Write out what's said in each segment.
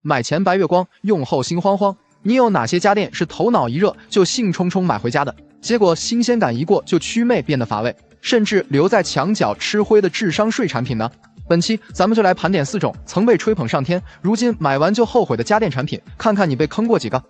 买前白月光，用后心慌慌。你有哪些家电是头脑一热就兴冲冲买回家的，结果新鲜感一过就祛魅变得乏味，甚至留在墙角吃灰的智商税产品呢？本期咱们就来盘点4种曾被吹捧上天，如今买完就后悔的家电产品，看看你被坑过几个。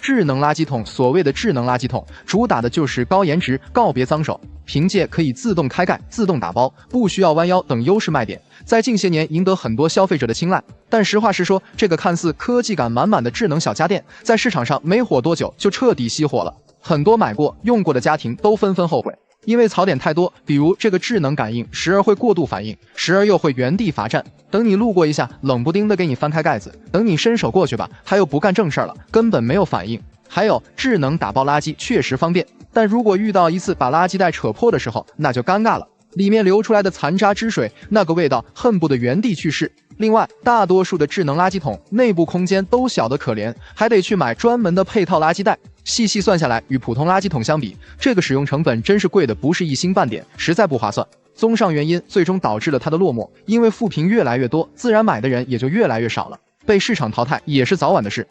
智能垃圾桶。所谓的智能垃圾桶，主打的就是高颜值，告别脏手。凭借可以自动开盖、自动打包，不需要弯腰等优势卖点，在近些年赢得很多消费者的青睐。但实话实说，这个看似科技感满满的智能小家电，在市场上没火多久就彻底熄火了。很多买过、用过的家庭都纷纷后悔。因为槽点太多，比如这个智能感应时而会过度反应，时而又会原地罚站，等你路过一下，冷不丁的给你翻开盖子，等你伸手过去吧，它又不干正事儿了，根本没有反应。还有智能打包垃圾确实方便，但如果遇到一次把垃圾袋扯破的时候，那就尴尬了，里面流出来的残渣汁水，那个味道恨不得原地去世。另外，大多数的智能垃圾桶内部空间都小得可怜，还得去买专门的配套垃圾袋。细细算下来，与普通垃圾桶相比，这个使用成本真是贵的不是一星半点，实在不划算。综上原因，最终导致了它的落寞，因为负评越来越多，自然买的人也就越来越少了，被市场淘汰也是早晚的事。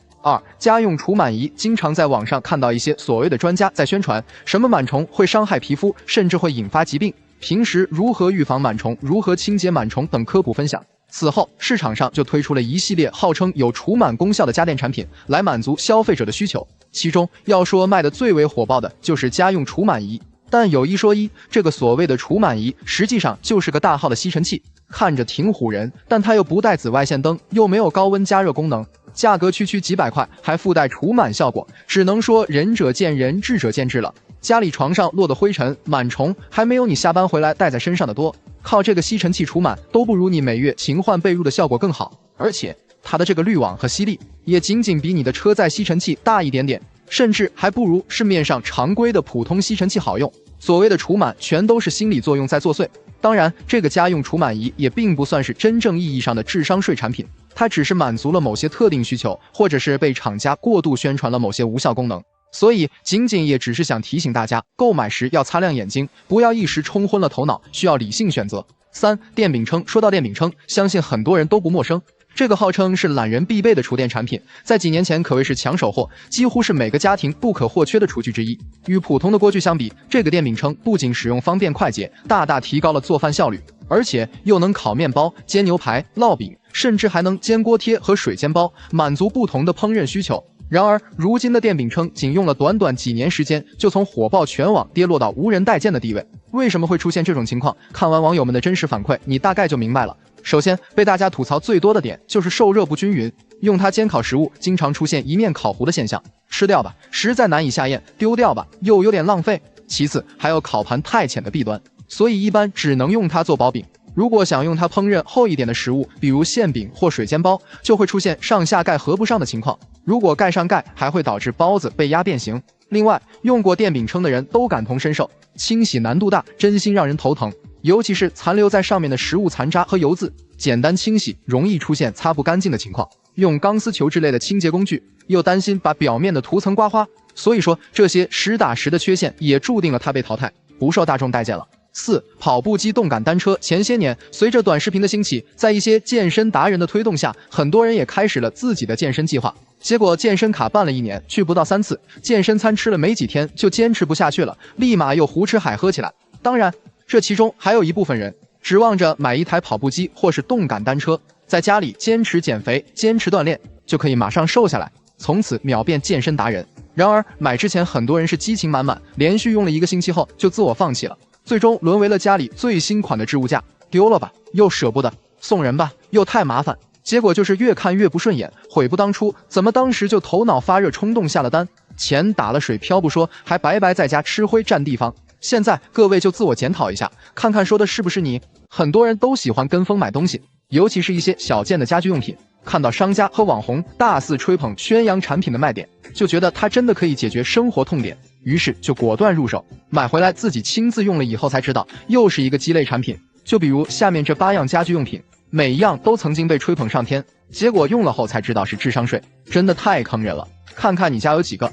家用除螨仪。经常在网上看到一些所谓的专家在宣传，什么螨虫会伤害皮肤，甚至会引发疾病，平时如何预防螨虫、如何清洁螨虫等科普分享。此后，市场上就推出了一系列号称有除螨功效的家电产品，来满足消费者的需求。其中要说卖的最为火爆的就是家用除螨仪。但有一说一，这个所谓的除螨仪实际上就是个大号的吸尘器，看着挺唬人，但它又不带紫外线灯，又没有高温加热功能，价格区几百块，还附带除螨效果，只能说仁者见仁，智者见智了。家里床上落的灰尘、螨虫还没有你下班回来带在身上的多，靠这个吸尘器除螨都不如你每月勤换被褥的效果更好，而且它的这个滤网和吸力也仅比你的车载吸尘器大一点点，甚至还不如市面上常规的普通吸尘器好用。所谓的除螨全都是心理作用在作祟。当然，这个家用除螨仪也并不算是真正意义上的智商税产品，它只是满足了某些特定需求，或者是被厂家过度宣传了某些无效功能。所以仅也只是想提醒大家，购买时要擦亮眼睛，不要一时冲昏了头脑，需要理性选择。电饼铛。说到电饼铛，相信很多人都不陌生。这个号称是懒人必备的厨电产品，在几年前可谓是抢手货，几乎是每个家庭不可或缺的厨具之一。与普通的锅具相比，这个电饼铛不仅使用方便快捷，大大提高了做饭效率，而且又能烤面包、煎牛排、烙饼，甚至还能煎锅贴和水煎包，满足不同的烹饪需求。然而，如今的电饼铛仅用了短几年时间，就从火爆全网跌落到无人待见的地位。为什么会出现这种情况？看完网友们的真实反馈，你大概就明白了。首先，被大家吐槽最多的点就是受热不均匀，用它煎烤食物经常出现一面烤糊的现象，吃掉吧，实在难以下咽；丢掉吧，又有点浪费。其次，还有烤盘太浅的弊端，所以一般只能用它做薄饼。如果想用它烹饪厚一点的食物，比如馅饼或水煎包，就会出现上下盖合不上的情况。如果盖上盖，还会导致包子被压变形。另外，用过电饼铛的人都感同身受，清洗难度大，真心让人头疼。尤其是残留在上面的食物残渣和油渍，简单清洗容易出现擦不干净的情况。用钢丝球之类的清洁工具，又担心把表面的涂层刮花。所以说，这些实打实的缺陷也注定了它被淘汰，不受大众待见了。跑步机动感单车。前些年，随着短视频的兴起，在一些健身达人的推动下，很多人也开始了自己的健身计划。结果健身卡办了1年，去不到3次，健身餐吃了没几天就坚持不下去了，立马又胡吃海喝起来。当然，这其中还有一部分人指望着买一台跑步机或是动感单车，在家里坚持减肥、坚持锻炼，就可以马上瘦下来，从此秒变健身达人。然而，买之前很多人是激情满满，连续用了1个星期后就自我放弃了，最终沦为了家里最新款的置物架，丢了吧，又舍不得；送人吧，又太麻烦。结果就是越看越不顺眼，悔不当初，怎么当时就头脑发热冲动下了单，钱打了水漂不说，还白白在家吃灰占地方。现在各位就自我检讨一下，看看说的是不是你。很多人都喜欢跟风买东西，尤其是一些小件的家居用品，看到商家和网红大肆吹捧宣扬产品的卖点，就觉得它真的可以解决生活痛点，于是就果断入手，买回来自己亲自用了以后才知道，又是一个鸡肋产品。就比如下面这8样家居用品，每一样都曾经被吹捧上天，结果用了后才知道是智商税，真的太坑人了。看看你家有几个。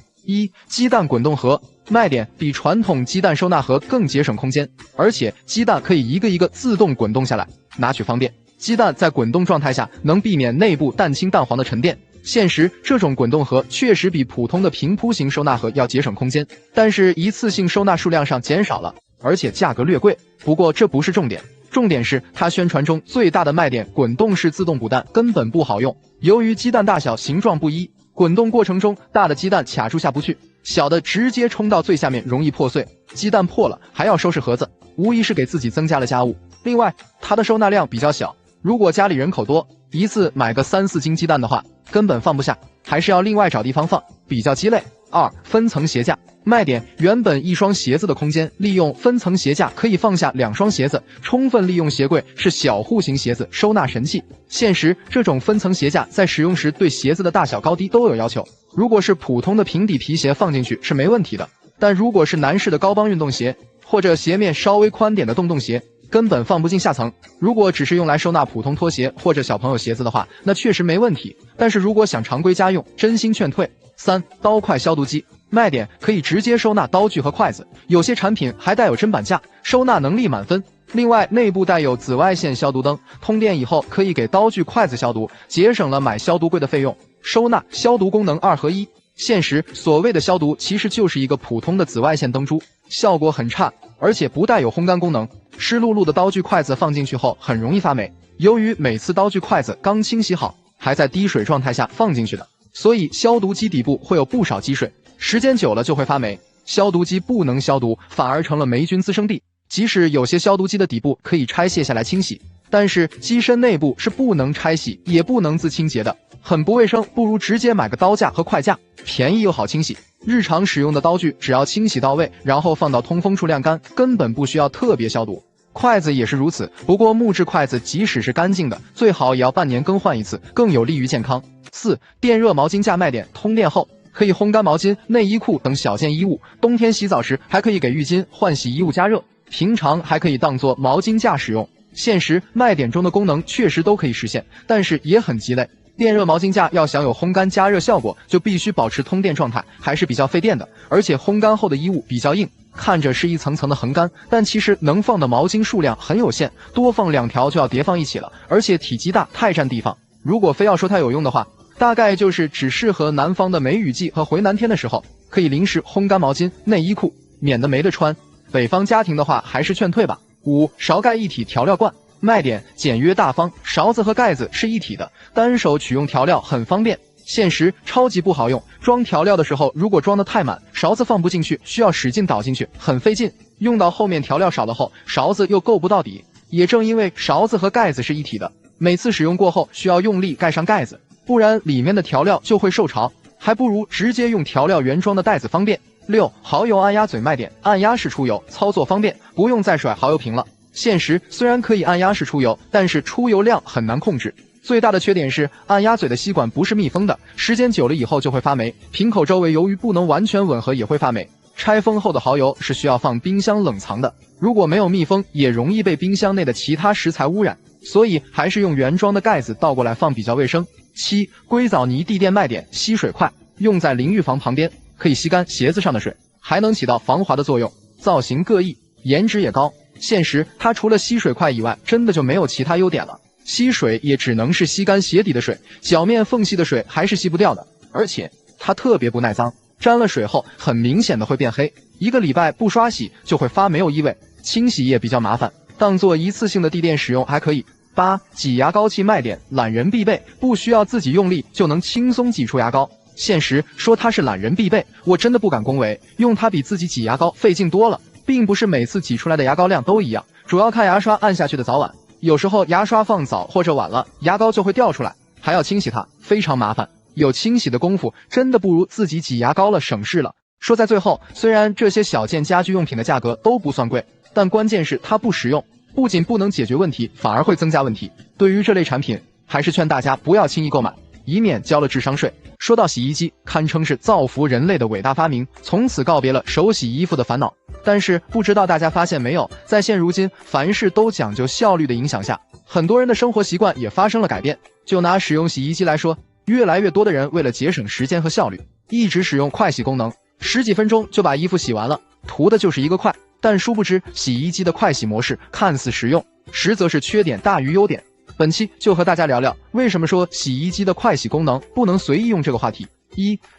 鸡蛋滚动盒。卖点比传统鸡蛋收纳盒更节省空间，而且鸡蛋可以一个一个自动滚动下来，拿取方便。鸡蛋在滚动状态下能避免内部蛋清蛋黄的沉淀。现实，这种滚动盒确实比普通的平铺型收纳盒要节省空间，但是一次性收纳数量上减少了，而且价格略贵。不过这不是重点，重点是它宣传中最大的卖点——滚动式自动补蛋根本不好用。由于鸡蛋大小形状不一，滚动过程中大的鸡蛋卡住下不去，小的直接冲到最下面容易破碎，鸡蛋破了还要收拾盒子，无疑是给自己增加了家务。另外，它的收纳量比较小，如果家里人口多，一次买个3-4斤鸡蛋的话，根本放不下，还是要另外找地方放，比较鸡肋。2. 分层鞋架卖点：原本一双鞋子的空间，利用分层鞋架可以放下2双鞋子，充分利用鞋柜，是小户型鞋子收纳神器。现实，这种分层鞋架在使用时对鞋子的大小高低都有要求，如果是普通的平底皮鞋放进去是没问题的，但如果是男士的高帮运动鞋或者鞋面稍微宽点的洞洞鞋，根本放不进下层。如果只是用来收纳普通拖鞋或者小朋友鞋子的话，那确实没问题，但是如果想常规家用，真心劝退。3. 刀筷消毒机卖点：可以直接收纳刀具和筷子，有些产品还带有砧板架，收纳能力满分。另外，内部带有紫外线消毒灯，通电以后可以给刀具、筷子消毒，节省了买消毒柜的费用。收纳、消毒功能2合1。现实，所谓的消毒其实就是一个普通的紫外线灯珠，效果很差，而且不带有烘干功能。湿漉漉的刀具、筷子放进去后很容易发霉，由于每次刀具、筷子刚清洗好，还在滴水状态下放进去的，所以消毒机底部会有不少积水，时间久了就会发霉。消毒机不能消毒，反而成了霉菌滋生地。即使有些消毒机的底部可以拆卸下来清洗，但是机身内部是不能拆洗也不能自清洁的，很不卫生，不如直接买个刀架和筷架，便宜又好清洗。日常使用的刀具只要清洗到位，然后放到通风处晾干，根本不需要特别消毒。筷子也是如此，不过木质筷子即使是干净的，最好也要半年更换一次，更有利于健康。4. 电热毛巾架卖点：通电后可以烘干毛巾、内衣裤等小件衣物，冬天洗澡时还可以给浴巾、换洗衣物加热，平常还可以当作毛巾架使用。现实，卖点中的功能确实都可以实现，但是也很鸡肋。电热毛巾架要想有烘干加热效果，就必须保持通电状态，还是比较费电的，而且烘干后的衣物比较硬，看着是一层层的横干，但其实能放的毛巾数量很有限，多放2条就要叠放一起了，而且体积大，太占地方。如果非要说它有用的话，大概就是只适合南方的梅雨季和回南天的时候，可以临时烘干毛巾、内衣裤，免得没得穿。北方家庭的话，还是劝退吧。5. 勺盖一体调料罐卖点：简约大方，勺子和盖子是一体的，单手取用调料很方便。现实，超级不好用，装调料的时候如果装得太满，勺子放不进去，需要使劲倒进去，很费劲，用到后面调料少了后，勺子又够不到底。也正因为勺子和盖子是一体的，每次使用过后需要用力盖上盖子，不然里面的调料就会受潮，还不如直接用调料原装的袋子方便。6. 蚝油按压嘴卖点：按压式出油，操作方便，不用再甩蚝油瓶了。现实，虽然可以按压式出油，但是出油量很难控制。最大的缺点是按压嘴的吸管不是密封的，时间久了以后就会发霉，瓶口周围由于不能完全吻合也会发霉。拆封后的蚝油是需要放冰箱冷藏的，如果没有密封，也容易被冰箱内的其他食材污染，所以还是用原装的盖子倒过来放比较卫生。7. 硅藻泥地垫卖点：吸水块，用在淋浴房旁边，可以吸干鞋子上的水，还能起到防滑的作用，造型各异，颜值也高。现实，它除了吸水块以外，真的就没有其他优点了。吸水也只能是吸干鞋底的水，脚面缝隙的水还是吸不掉的，而且它特别不耐脏，沾了水后很明显的会变黑，1个礼拜不刷洗就会发霉有异味，清洗也比较麻烦，当做一次性的地垫使用还可以。8. 挤牙膏器卖点：懒人必备，不需要自己用力就能轻松挤出牙膏。现实，说它是懒人必备，我真的不敢恭维，用它比自己挤牙膏费劲多了，并不是每次挤出来的牙膏量都一样，主要看牙刷按下去的早晚，有时候牙刷放早或者晚了，牙膏就会掉出来，还要清洗它，非常麻烦，有清洗的功夫，真的不如自己挤牙膏了，省事了。说在最后，虽然这些小件家居用品的价格都不算贵，但关键是它不实用，不仅不能解决问题，反而会增加问题。对于这类产品，还是劝大家不要轻易购买，以免交了智商税。说到洗衣机，堪称是造福人类的伟大发明，从此告别了手洗衣服的烦恼。但是不知道大家发现没有，在现如今凡事都讲究效率的影响下，很多人的生活习惯也发生了改变。就拿使用洗衣机来说，越来越多的人为了节省时间和效率，一直使用快洗功能，10几分钟就把衣服洗完了，图的就是一个快。但殊不知，洗衣机的快洗模式看似实用，实则是缺点大于优点。本期就和大家聊聊为什么说洗衣机的快洗功能不能随意用这个话题。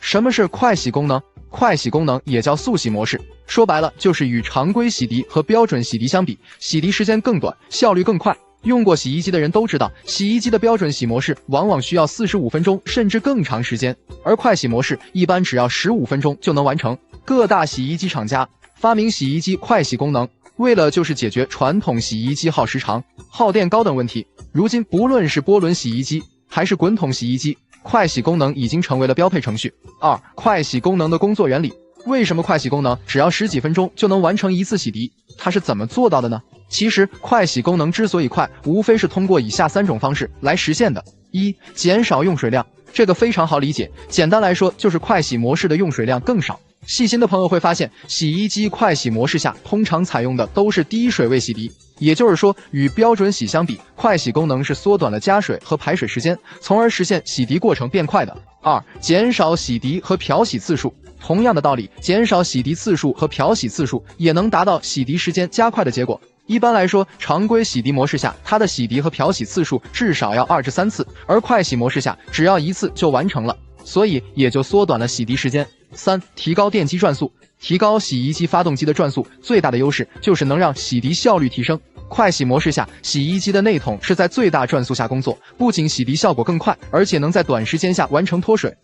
什么是快洗功能？快洗功能也叫速洗模式，说白了就是与常规洗涤和标准洗涤相比，洗涤时间更短，效率更快。用过洗衣机的人都知道，洗衣机的标准洗模式往往需要45分钟甚至更长时间，而快洗模式一般只要15分钟就能完成。各大洗衣机厂家发明洗衣机快洗功能，为了就是解决传统洗衣机耗时长、耗电高等问题。如今不论是波轮洗衣机还是滚筒洗衣机，快洗功能已经成为了标配程序。快洗功能的工作原理。为什么快洗功能只要10几分钟就能完成一次洗涤？它是怎么做到的呢？其实快洗功能之所以快，无非是通过以下3种方式来实现的。减少用水量。这个非常好理解，简单来说就是快洗模式的用水量更少。细心的朋友会发现，洗衣机快洗模式下通常采用的都是低水位洗涤，也就是说与标准洗相比，快洗功能是缩短了加水和排水时间，从而实现洗涤过程变快的。减少洗涤和漂洗次数。同样的道理，减少洗涤次数和漂洗次数也能达到洗涤时间加快的结果。一般来说，常规洗涤模式下，它的洗涤和漂洗次数至少要2至3次，而快洗模式下只要1次就完成了，所以也就缩短了洗涤时间。提高电机转速。提高洗衣机发动机的转速最大的优势就是能让洗涤效率提升。快洗模式下，洗衣机的内筒是在最大转速下工作，不仅洗涤效果更快，而且能在短时间下完成脱水。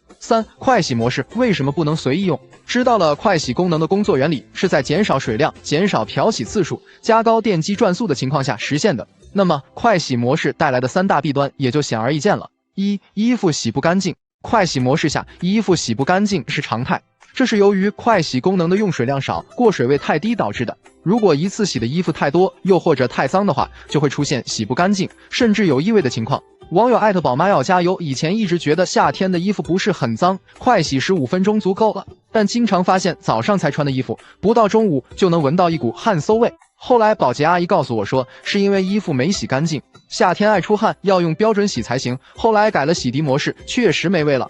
快洗模式为什么不能随意用？知道了快洗功能的工作原理是在减少水量、减少漂洗次数、加高电机转速的情况下实现的，那么快洗模式带来的3大弊端也就显而易见了。衣服洗不干净。快洗模式下，衣服洗不干净是常态，这是由于快洗功能的用水量少、过水位太低导致的。如果一次洗的衣服太多，又或者太脏的话，就会出现洗不干净，甚至有异味的情况。网友宝妈要加油，以前一直觉得夏天的衣服不是很脏，快洗15分钟足够了，但经常发现早上才穿的衣服，不到中午就能闻到一股汗馊味。后来保洁阿姨告诉我说，是因为衣服没洗干净，夏天爱出汗，要用标准洗才行。后来改了洗涤模式，确实没味了。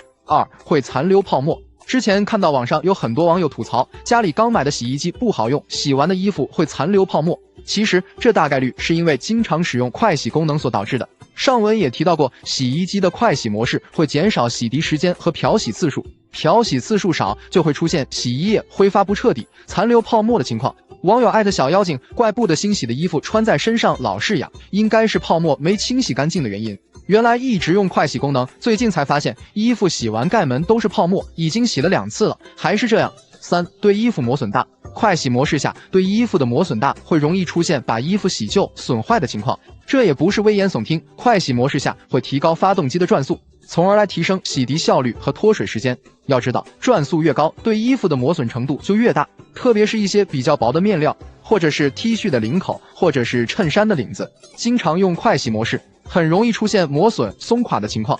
会残留泡沫。之前看到网上有很多网友吐槽，家里刚买的洗衣机不好用，洗完的衣服会残留泡沫。其实这大概率是因为经常使用快洗功能所导致的。上文也提到过，洗衣机的快洗模式会减少洗涤时间和漂洗次数，漂洗次数少就会出现洗衣液挥发不彻底、残留泡沫的情况。网友小妖精怪不得新洗的衣服穿在身上老是痒，应该是泡沫没清洗干净的原因。原来一直用快洗功能，最近才发现衣服洗完盖门都是泡沫，已经洗了2次了，还是这样。对衣服磨损大。快洗模式下对衣服的磨损大，会容易出现把衣服洗旧、损坏的情况。这也不是危言耸听，快洗模式下会提高发动机的转速，从而来提升洗涤效率和脱水时间。要知道，转速越高，对衣服的磨损程度就越大，特别是一些比较薄的面料，或者是 T 恤的领口，或者是衬衫的领子，经常用快洗模式，很容易出现磨损、松垮的情况。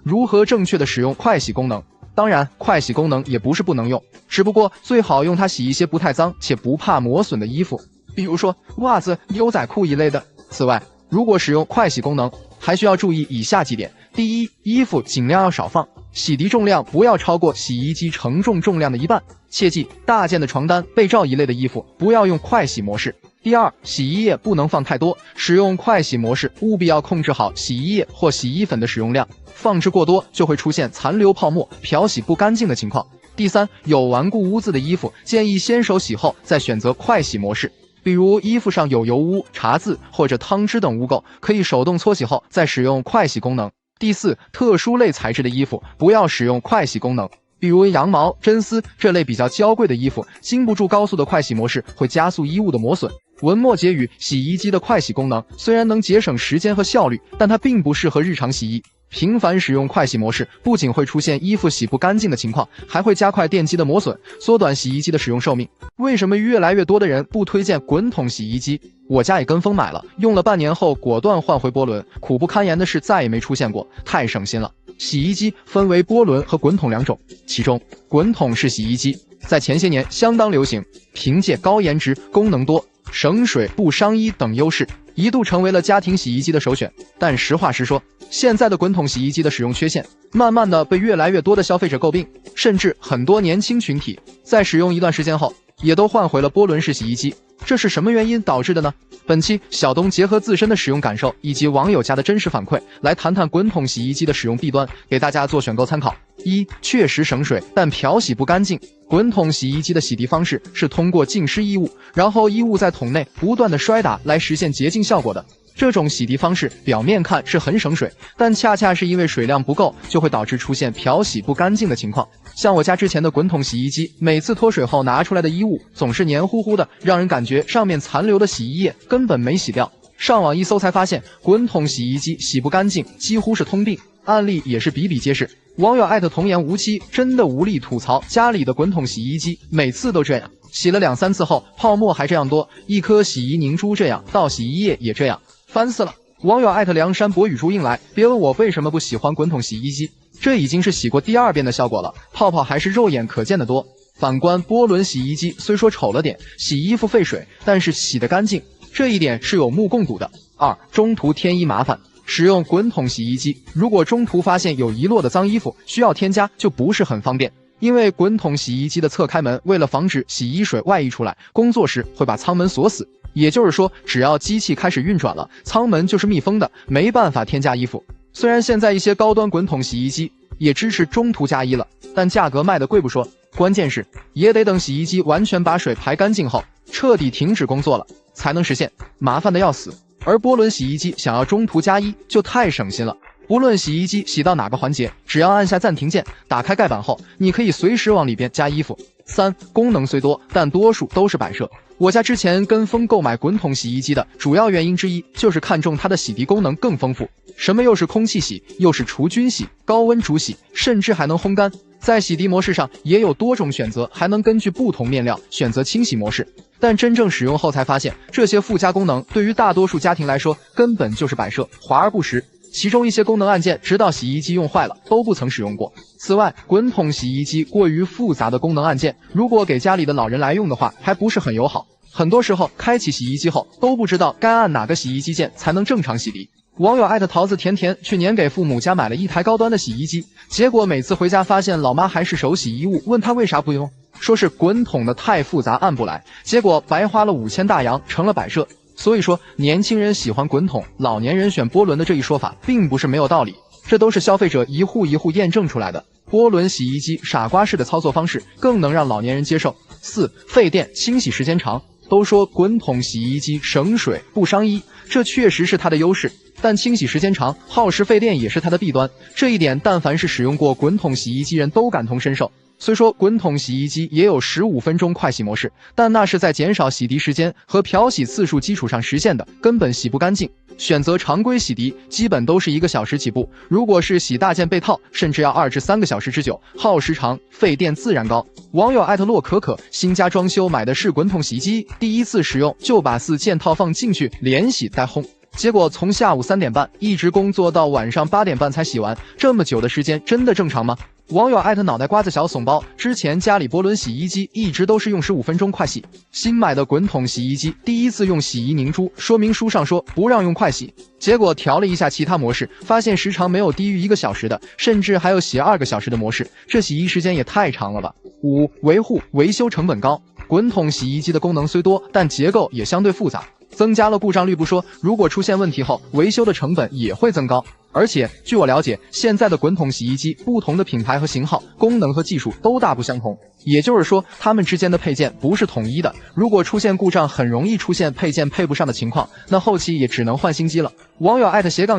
如何正确的使用快洗功能？当然，快洗功能也不是不能用，只不过最好用它洗一些不太脏且不怕磨损的衣服，比如说袜子、牛仔裤一类的。此外，如果使用快洗功能，还需要注意以下几点。第一，衣服尽量要少放，洗涤重量不要超过洗衣机承重重量的1半。切记，大件的床单、被罩一类的衣服不要用快洗模式。第二，洗衣液不能放太多，使用快洗模式务必要控制好洗衣液或洗衣粉的使用量，放置过多就会出现残留泡沫、漂洗不干净的情况。第三，有顽固污渍的衣服，建议先手洗后再选择快洗模式。比如衣服上有油污、茶渍或者汤汁等污垢，可以手动搓洗后再使用快洗功能。第四，特殊类材质的衣服不要使用快洗功能，比如羊毛、真丝这类比较娇贵的衣服，经不住高速的快洗模式，会加速衣物的磨损。文末结语：洗衣机的快洗功能虽然能节省时间和效率，但它并不适合日常洗衣。频繁使用快洗模式，不仅会出现衣服洗不干净的情况，还会加快电机的磨损，缩短洗衣机的使用寿命。为什么越来越多的人不推荐滚筒洗衣机？我家也跟风买了，用了半年后果断换回波轮，苦不堪言的是再也没出现过，太省心了。洗衣机分为波轮和滚筒2种，其中滚筒式洗衣机在前些年相当流行，凭借高颜值、功能多、省水不伤衣等优势，一度成为了家庭洗衣机的首选。但实话实说，现在的滚筒洗衣机的使用缺陷，慢慢的被越来越多的消费者诟病，甚至很多年轻群体在使用一段时间后，也都换回了波轮式洗衣机。这是什么原因导致的呢？本期小东结合自身的使用感受以及网友家的真实反馈，来谈谈滚筒洗衣机的使用弊端，给大家做选购参考。一、确实省水，但漂洗不干净。滚筒洗衣机的洗涤方式是通过浸湿衣物，然后衣物在桶内不断的摔打来实现洁净效果的。这种洗涤方式表面看是很省水，但恰恰是因为水量不够，就会导致出现漂洗不干净的情况。像我家之前的滚筒洗衣机，每次脱水后拿出来的衣物总是黏糊糊的，让人感觉上面残留的洗衣液根本没洗掉。上网一搜才发现，滚筒洗衣机洗不干净几乎是通病，案例也是比比皆是。网友童言无欺，真的无力吐槽家里的滚筒洗衣机每次都这样，洗了2-3次后泡沫还这样多，一颗洗衣凝珠这样，倒洗衣液也这样，烦死了。网友梁山伯与祝英来，别问我为什么不喜欢滚筒洗衣机，这已经是洗过第2遍的效果了，泡泡还是肉眼可见的多。反观波轮洗衣机，虽说丑了点，洗衣服费水，但是洗得干净，这一点是有目共睹的。2、中途添衣麻烦。使用滚筒洗衣机，如果中途发现有遗落的脏衣服，需要添加就不是很方便。因为滚筒洗衣机的侧开门，为了防止洗衣水外溢出来，工作时会把舱门锁死。也就是说，只要机器开始运转了，舱门就是密封的，没办法添加衣服。虽然现在一些高端滚筒洗衣机也支持中途加衣了，但价格卖的贵不说，关键是也得等洗衣机完全把水排干净后，彻底停止工作了，才能实现，麻烦的要死。而波轮洗衣机想要中途加衣就太省心了，无论洗衣机洗到哪个环节，只要按下暂停键，打开盖板后，你可以随时往里边加衣服。3、功能虽多，但多数都是摆设。我家之前跟风购买滚筒洗衣机的主要原因之一，就是看中它的洗涤功能更丰富，什么又是空气洗，又是除菌洗、高温煮洗，甚至还能烘干。在洗涤模式上也有多种选择，还能根据不同面料选择清洗模式。但真正使用后才发现，这些附加功能对于大多数家庭来说根本就是摆设，华而不实。其中一些功能按键直到洗衣机用坏了都不曾使用过。此外，滚筒洗衣机过于复杂的功能按键，如果给家里的老人来用的话，还不是很友好。很多时候开启洗衣机后都不知道该按哪个洗衣机键才能正常洗涤。网友桃子甜甜去年给父母家买了一台高端的洗衣机，结果每次回家发现老妈还是手洗衣物，问她为啥不用，说是滚筒的太复杂按不来，结果白花了5000大洋成了摆设。所以说年轻人喜欢滚筒，老年人选波轮的这一说法并不是没有道理，这都是消费者一户一户验证出来的。波轮洗衣机傻瓜式的操作方式更能让老年人接受。4、费电，清洗时间长。都说滚筒洗衣机省水不伤衣，这确实是它的优势，但清洗时间长，耗时费电也是它的弊端。这一点但凡是使用过滚筒洗衣机人都感同身受。虽说滚筒洗衣机也有15分钟快洗模式，但那是在减少洗涤时间和漂洗次数基础上实现的，根本洗不干净。选择常规洗涤基本都是1个小时起步，如果是洗大件被套，甚至要2至3个小时之久，耗时长，费电自然高。网友洛可可新家装修买的是滚筒洗衣机，第一次使用就把4件套放进去连洗带烘，结果从下午3点半一直工作到晚上8点半才洗完，这么久的时间真的正常吗？网友脑袋瓜子小怂包，之前家里波轮洗衣机一直都是用15分钟快洗，新买的滚筒洗衣机第一次用洗衣凝珠，说明书上说不让用快洗，结果调了一下其他模式，发现时长没有低于1个小时的，甚至还有洗2个小时的模式，这洗衣时间也太长了吧。5、维护维修成本高。滚筒洗衣机的功能虽多，但结构也相对复杂，增加了故障率不说，如果出现问题后，维修的成本也会增高。而且据我了解，现在的滚筒洗衣机不同的品牌和型号，功能和技术都大不相同，也就是说它们之间的配件不是统一的，如果出现故障，很容易出现配件配不上的情况，那后期也只能换新机了。网友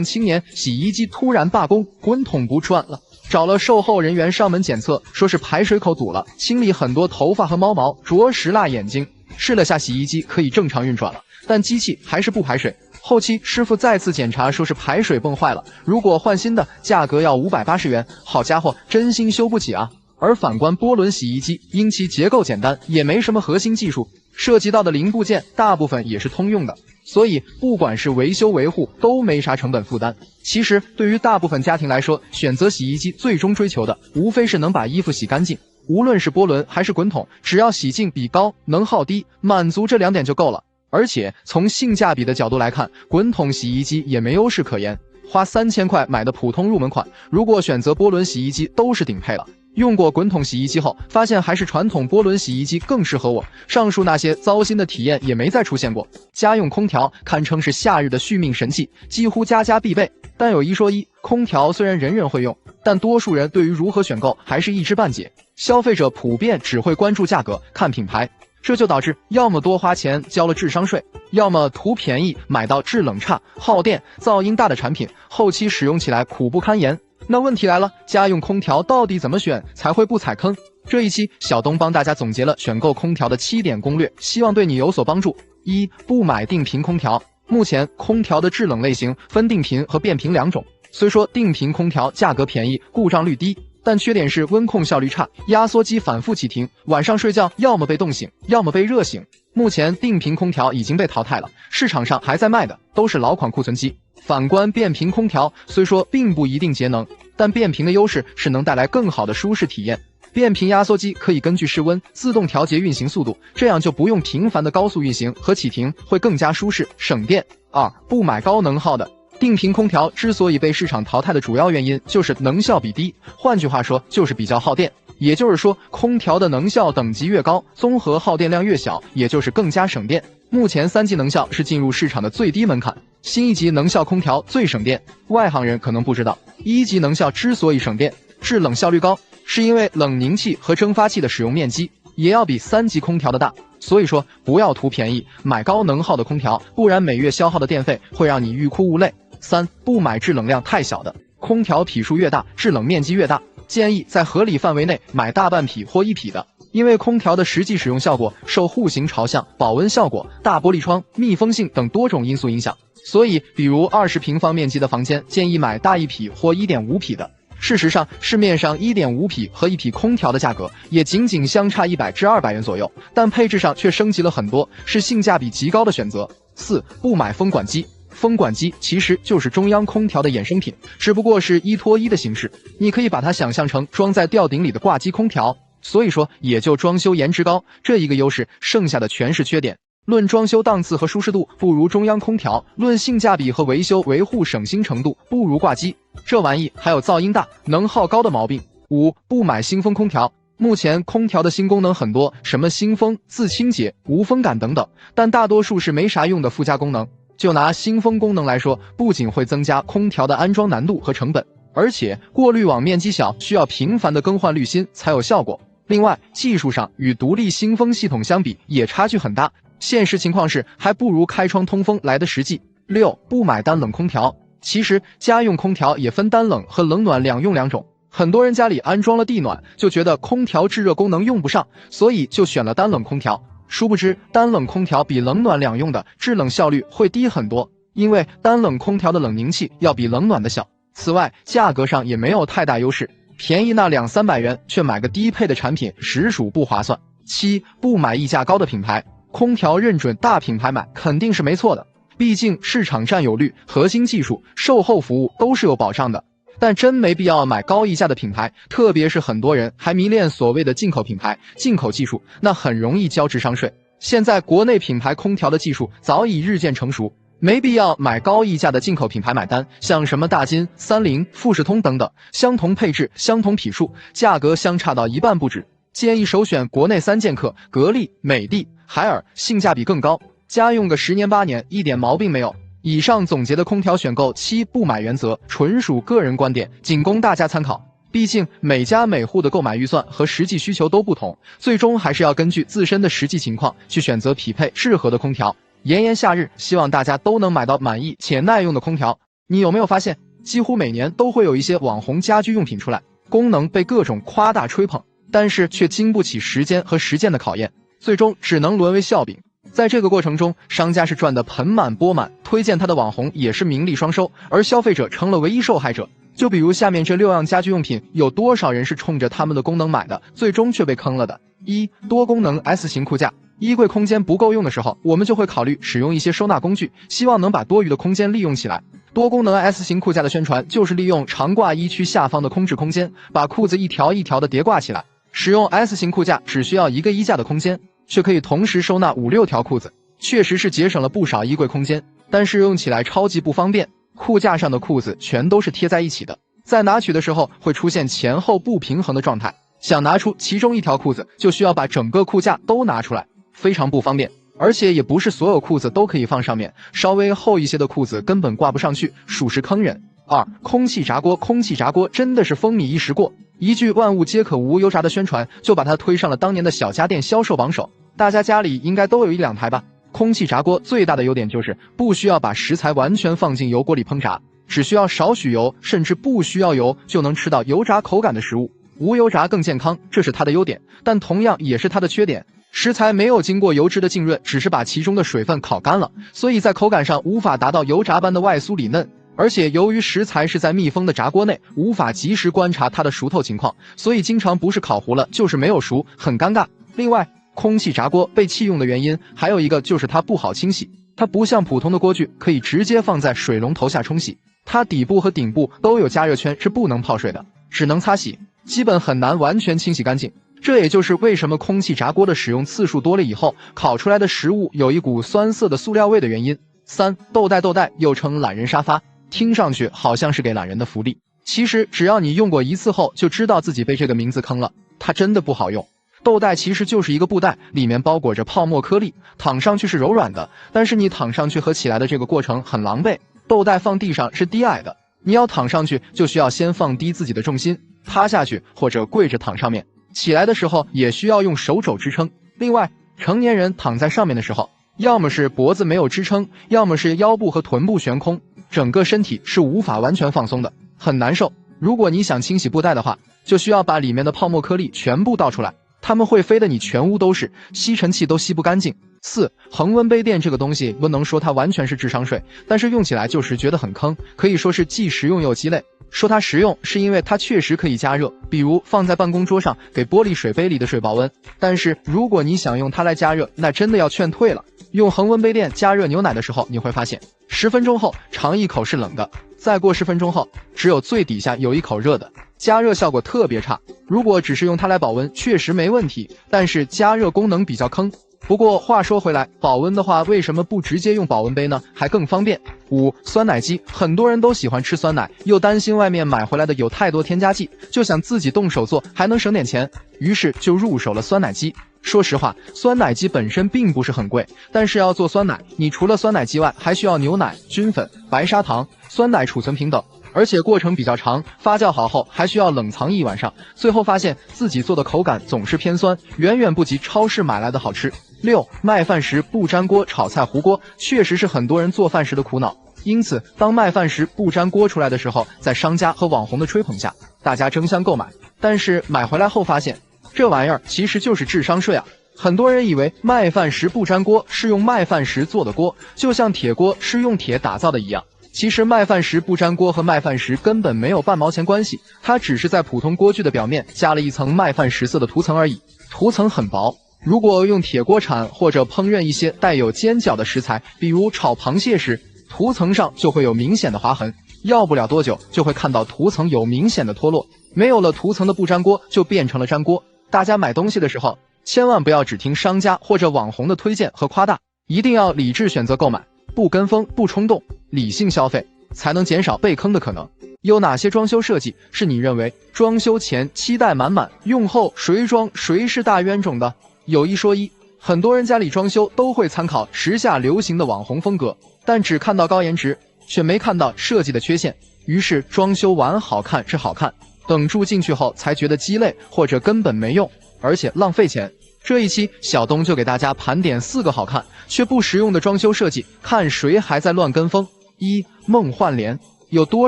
青年洗衣机突然罢工，滚筒不转了，找了售后人员上门检测，说是排水口堵了，清理很多头发和猫毛，着实辣眼睛。试了下洗衣机可以正常运转了，但机器还是不排水。后期师傅再次检查，说是排水泵坏了，如果换新的价格要580元，好家伙，真心修不起啊。而反观波轮洗衣机，因其结构简单，也没什么核心技术，涉及到的零部件大部分也是通用的，所以不管是维修维护都没啥成本负担。其实对于大部分家庭来说，选择洗衣机最终追求的无非是能把衣服洗干净，无论是波轮还是滚筒，只要洗净比高，能耗低，满足这2点就够了。而且从性价比的角度来看，滚筒洗衣机也没优势可言，花3000块买的普通入门款，如果选择波轮洗衣机都是顶配了。用过滚筒洗衣机后，发现还是传统涡轮洗衣机更适合我。上述那些糟心的体验也没再出现过。家用空调堪称是夏日的续命神器，几乎家家必备。但有一说一，空调虽然人人会用，但多数人对于如何选购还是一知半解。消费者普遍只会关注价格、看品牌，这就导致要么多花钱交了智商税，要么图便宜买到制冷差、耗电、噪音大的产品，后期使用起来苦不堪言。那问题来了，家用空调到底怎么选才会不踩坑？这一期小东帮大家总结了选购空调的7点攻略，希望对你有所帮助。1. 不买定频空调。目前空调的制冷类型分定频和变频2种，虽说定频空调价格便宜，故障率低，但缺点是温控效率差，压缩机反复启停，晚上睡觉要么被冻醒，要么被热醒。目前定频空调已经被淘汰了，市场上还在卖的都是老款库存机。反观变频空调，虽说并不一定节能，但变频的优势是能带来更好的舒适体验。变频压缩机可以根据室温自动调节运行速度，这样就不用频繁的高速运行和启停，会更加舒适省电。2. 不买高能耗的。定频空调之所以被市场淘汰的主要原因就是能效比低，换句话说就是比较耗电。也就是说，空调的能效等级越高，综合耗电量越小，也就是更加省电。目前3级能效是进入市场的最低门槛，新1级能效空调最省电。外行人可能不知道，1级能效之所以省电，制冷效率高，是因为冷凝器和蒸发器的使用面积也要比3级空调的大。所以说，不要图便宜买高能耗的空调，不然每月消耗的电费会让你欲哭无泪。3. 不买制冷量太小的。空调匹数越大，制冷面积越大，建议在合理范围内买大半匹或1匹的。因为空调的实际使用效果受户型朝向、保温效果、大玻璃窗、密封性等多种因素影响，所以比如20平方面积的房间，建议买大1匹或 1.5 匹的。事实上，市面上 1.5 匹和1匹空调的价格也仅仅相差100至200元左右，但配置上却升级了很多，是性价比极高的选择。4. 不买风管机。风管机其实就是中央空调的衍生品，只不过是1拖1的形式，你可以把它想象成装在吊顶里的挂机空调，所以说也就装修颜值高这一个优势，剩下的全是缺点。论装修档次和舒适度不如中央空调，论性价比和维修维护省心程度不如挂机，这玩意还有噪音大、能耗高的毛病。5. 不买新风空调。目前空调的新功能很多，什么新风、自清洁、无风感等等，但大多数是没啥用的附加功能。就拿新风功能来说，不仅会增加空调的安装难度和成本，而且过滤网面积小，需要频繁的更换滤芯才有效果。另外，技术上与独立新风系统相比也差距很大，现实情况是还不如开窗通风来得实际。6. 不买单冷空调。其实家用空调也分单冷和冷暖两用2种，很多人家里安装了地暖，就觉得空调制热功能用不上，所以就选了单冷空调。殊不知，单冷空调比冷暖两用的制冷效率会低很多，因为单冷空调的冷凝器要比冷暖的小。此外，价格上也没有太大优势，便宜那200-300元，却买个低配的产品，实属不划算。7. 不买溢价高的品牌。空调认准大品牌买肯定是没错的，毕竟市场占有率、核心技术、售后服务都是有保障的。但真没必要买高溢价的品牌，特别是很多人还迷恋所谓的进口品牌、进口技术，那很容易交智商税。现在国内品牌空调的技术早已日渐成熟，没必要买高溢价的进口品牌买单。像什么大金、三菱、富士通等等，相同配置、相同匹数，价格相差到一半不止。建议首选国内3剑客、格力、美的、海尔，性价比更高，家用个10年8年一点毛病没有。以上总结的空调选购7不买原则纯属个人观点，仅供大家参考。毕竟每家每户的购买预算和实际需求都不同，最终还是要根据自身的实际情况去选择匹配适合的空调。炎炎夏日，希望大家都能买到满意且耐用的空调。你有没有发现，几乎每年都会有一些网红家居用品出来，功能被各种夸大吹捧，但是却经不起时间和实践的考验，最终只能沦为笑柄。在这个过程中，商家是赚得盆满钵满，推荐他的网红也是名利双收，而消费者成了唯一受害者。就比如下面这6样家居用品，有多少人是冲着他们的功能买的，最终却被坑了的。1. 多功能 S 型裤架。衣柜空间不够用的时候，我们就会考虑使用一些收纳工具，希望能把多余的空间利用起来。多功能 S 型裤架的宣传就是利用长挂衣区下方的空置空间，把裤子一条一条的叠挂起来。使用 S 型裤架只需要1个衣架的空间，却可以同时收纳5-6条裤子，确实是节省了不少衣柜空间，但是用起来超级不方便。裤架上的裤子全都是贴在一起的，在拿取的时候会出现前后不平衡的状态，想拿出其中一条裤子，就需要把整个裤架都拿出来，非常不方便。而且也不是所有裤子都可以放上面，稍微厚一些的裤子根本挂不上去，属实坑人。2. 空气炸锅，空气炸锅真的是风靡一时过，一句万物皆可无油炸的宣传，就把它推上了当年的小家电销售榜首。大家家里应该都有1-2台吧？空气炸锅最大的优点就是不需要把食材完全放进油锅里烹炸，只需要少许油，甚至不需要油就能吃到油炸口感的食物。无油炸更健康，这是它的优点，但同样也是它的缺点。食材没有经过油脂的浸润，只是把其中的水分烤干了，所以在口感上无法达到油炸般的外酥里嫩。而且由于食材是在密封的炸锅内，无法及时观察它的熟透情况，所以经常不是烤糊了就是没有熟，很尴尬。另外，空气炸锅被弃用的原因还有一个就是它不好清洗，它不像普通的锅具可以直接放在水龙头下冲洗，它底部和顶部都有加热圈，是不能泡水的，只能擦洗，基本很难完全清洗干净。这也就是为什么空气炸锅的使用次数多了以后，烤出来的食物有一股酸涩的塑料味的原因。3. 豆袋，豆袋又称懒人沙发，听上去好像是给懒人的福利，其实只要你用过一次后，就知道自己被这个名字坑了，它真的不好用。豆袋其实就是一个布袋，里面包裹着泡沫颗粒，躺上去是柔软的，但是你躺上去和起来的这个过程很狼狈。豆袋放地上是低矮的，你要躺上去就需要先放低自己的重心，趴下去或者跪着躺上面，起来的时候也需要用手肘支撑。另外，成年人躺在上面的时候，要么是脖子没有支撑，要么是腰部和臀部悬空，整个身体是无法完全放松的，很难受。如果你想清洗布袋的话，就需要把里面的泡沫颗粒全部倒出来，它们会飞得你全屋都是，吸尘器都吸不干净。4. 恒温杯垫这个东西不能说它完全是智商税，但是用起来就是觉得很坑，可以说是既实用又鸡肋。说它实用是因为它确实可以加热，比如放在办公桌上给玻璃水杯里的水保温，但是如果你想用它来加热，那真的要劝退了。用恒温杯垫加热牛奶的时候，你会发现10分钟后尝一口是冷的，再过10分钟后只有最底下有一口热的，加热效果特别差。如果只是用它来保温确实没问题，但是加热功能比较坑。不过话说回来，保温的话为什么不直接用保温杯呢？还更方便。5. 酸奶机，很多人都喜欢吃酸奶，又担心外面买回来的有太多添加剂，就想自己动手做还能省点钱，于是就入手了酸奶机。说实话，酸奶机本身并不是很贵，但是要做酸奶，你除了酸奶机外，还需要牛奶、菌粉、白砂糖、酸奶储存瓶等，而且过程比较长，发酵好后还需要冷藏1晚上，最后发现自己做的口感总是偏酸，远远不及超市买来的好吃。6. 麦饭石不粘锅炒菜糊锅，确实是很多人做饭时的苦恼，因此当麦饭石不粘锅出来的时候，在商家和网红的吹捧下，大家争相购买，但是买回来后发现这玩意儿其实就是智商税啊！很多人以为麦饭石不粘锅是用麦饭石做的锅，就像铁锅是用铁打造的一样。其实麦饭石不粘锅和麦饭石根本没有半毛钱关系，它只是在普通锅具的表面加了一层麦饭石色的涂层而已，涂层很薄。如果用铁锅铲或者烹饪一些带有尖角的食材，比如炒螃蟹时，涂层上就会有明显的划痕，要不了多久就会看到涂层有明显的脱落。没有了涂层的不粘锅就变成了粘锅。大家买东西的时候，千万不要只听商家或者网红的推荐和夸大，一定要理智选择购买，不跟风不冲动，理性消费，才能减少被坑的可能。有哪些装修设计是你认为装修前期待满满，用后谁装谁是大冤种的？有一说一，很多人家里装修都会参考时下流行的网红风格，但只看到高颜值，却没看到设计的缺陷，于是装修完好看是好看，等住进去后才觉得鸡肋或者根本没用，而且浪费钱。这一期小东就给大家盘点4个好看却不实用的装修设计，看谁还在乱跟风。1. 梦幻帘，有多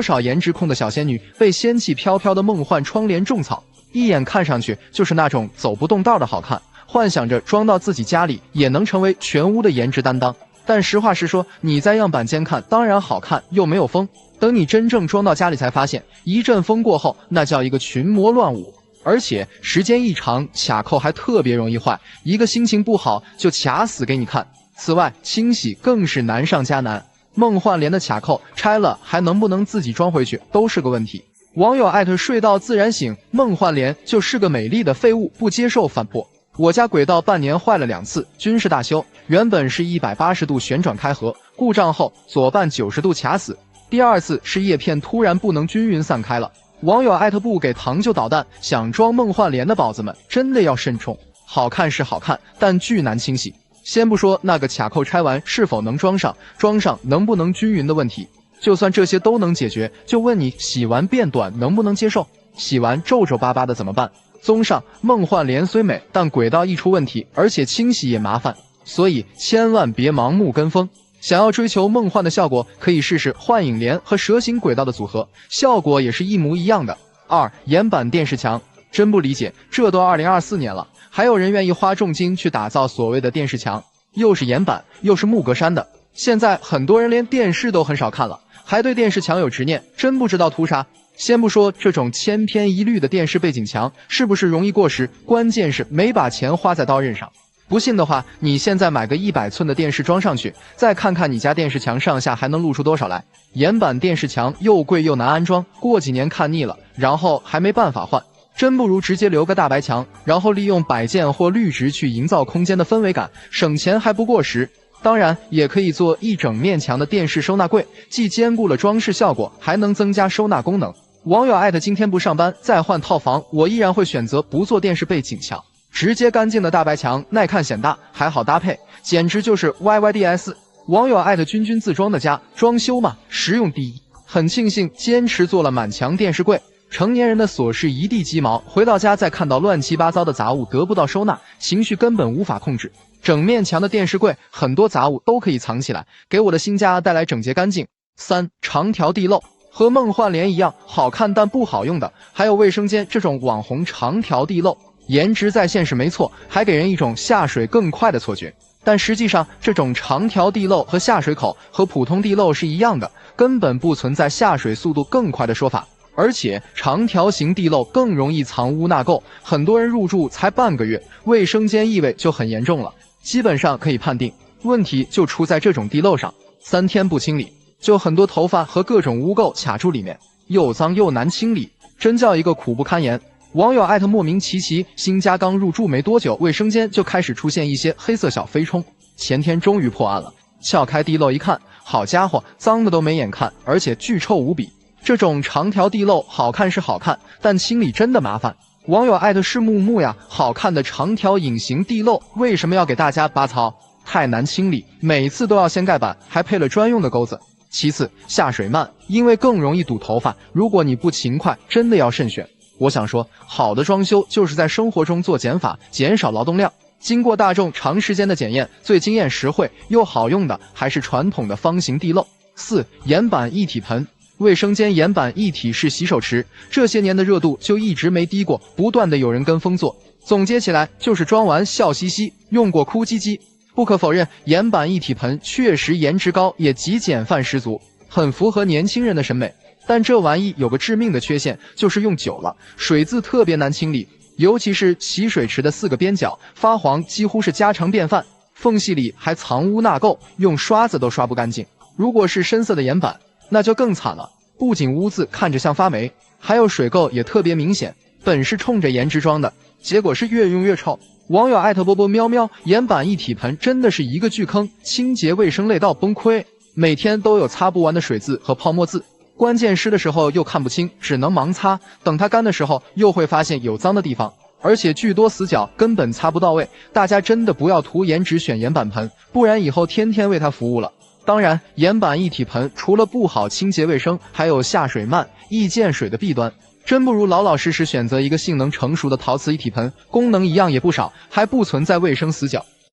少颜值控的小仙女被仙气飘飘的梦幻窗帘种草，一眼看上去就是那种走不动道的好看，幻想着装到自己家里也能成为全屋的颜值担当。但实话实说，你在样板间看当然好看，又没有风，等你真正装到家里才发现，一阵风过后那叫一个群魔乱舞，而且时间一长卡扣还特别容易坏，一个心情不好就卡死给你看。此外清洗更是难上加难，梦幻帘的卡扣拆了还能不能自己装回去都是个问题。网友艾特睡到自然醒，梦幻帘就是个美丽的废物，不接受反驳。我家轨道半年坏了2次，均是大修，原本是180度旋转开合，故障后左半90度卡死，第2次是叶片突然不能均匀散开了，网友艾特不给糖就捣蛋，想装梦幻莲的宝子们真的要慎重。好看是好看，但巨难清洗。先不说那个卡扣拆完是否能装上，装上能不能均匀的问题，就算这些都能解决，就问你洗完变短能不能接受？洗完皱皱巴巴的怎么办？综上，梦幻莲虽美，但轨道易出问题，而且清洗也麻烦，所以千万别盲目跟风。想要追求梦幻的效果，可以试试幻影莲和蛇形轨道的组合，效果也是一模一样的。2. 岩板电视墙，真不理解，这都2024年了，还有人愿意花重金去打造所谓的电视墙，又是岩板又是木格栅的。现在很多人连电视都很少看了，还对电视墙有执念，真不知道图啥。先不说这种千篇一律的电视背景墙是不是容易过时，关键是没把钱花在刀刃上。不信的话，你现在买个100寸的电视装上去，再看看你家电视墙上下还能露出多少来。岩板电视墙又贵又难安装，过几年看腻了，然后还没办法换，真不如直接留个大白墙，然后利用摆件或绿植去营造空间的氛围感，省钱还不过时。当然也可以做一整面墙的电视收纳柜，既兼顾了装饰效果，还能增加收纳功能。网友艾特今天不上班再换套房，我依然会选择不做电视背景墙，直接干净的大白墙，耐看显大，还好搭配，简直就是 YYDS。 网友艾特君君自装的家，装修嘛，实用第一。很庆幸坚持做了满墙电视柜，成年人的琐事一地鸡毛，回到家再看到乱七八糟的杂物得不到收纳，情绪根本无法控制。整面墙的电视柜，很多杂物都可以藏起来，给我的新家带来整洁干净。3. 长条地漏，和梦幻莲一样，好看但不好用的还有卫生间这种网红长条地漏。颜值在线是没错，还给人一种下水更快的错觉，但实际上这种长条地漏和下水口和普通地漏是一样的，根本不存在下水速度更快的说法。而且长条形地漏更容易藏污纳垢，很多人入住才半个月，卫生间异味就很严重了。基本上可以判定问题就出在这种地漏上，3天不清理，就很多头发和各种污垢卡住里面，又脏又难清理，真叫一个苦不堪言。网友艾特莫名其奇，新家刚入住没多久，卫生间就开始出现一些黑色小飞冲，前天终于破案了，撬开地漏一看，好家伙，脏的都没眼看，而且巨臭无比。这种长条地漏好看是好看，但清理真的麻烦。网友艾特是木木呀，好看的长条隐形地漏为什么要给大家拔草？太难清理，每次都要先盖板，还配了专用的钩子。其次，下水慢，因为更容易堵头发，如果你不勤快，真的要慎选。我想说，好的装修就是在生活中做减法，减少劳动量。经过大众长时间的检验，最经验实惠又好用的还是传统的方形地漏。4. 岩板一体盆，卫生间岩板一体式洗手池，这些年的热度就一直没低过，不断的有人跟风做。总结起来就是装完笑嘻嘻，用过哭唧唧。不可否认，岩板一体盆确实颜值高，也极简范十足，很符合年轻人的审美。但这玩意有个致命的缺陷，就是用久了，水渍特别难清理，尤其是洗水池的4个边角发黄，几乎是家常便饭，缝隙里还藏污纳垢，用刷子都刷不干净。如果是深色的岩板，那就更惨了，不仅污渍看着像发霉，还有水垢也特别明显，本是冲着颜值装的，结果是越用越臭。网友艾特波波喵喵，岩板一体盆真的是一个巨坑，清洁卫生累到崩溃，每天都有擦不完的水渍和泡沫渍，关键湿的时候又看不清，只能盲擦，等它干的时候又会发现有脏的地方，而且巨多死角，根本擦不到位。大家真的不要图颜值选岩板盆，不然以后天天为它服务了。当然，岩板一体盆除了不好清洁卫生，还有下水慢、易溅水的弊端，真不如老老实实选择一个性能成熟的陶瓷一体盆，功能一样也不少，还不存在卫生死角。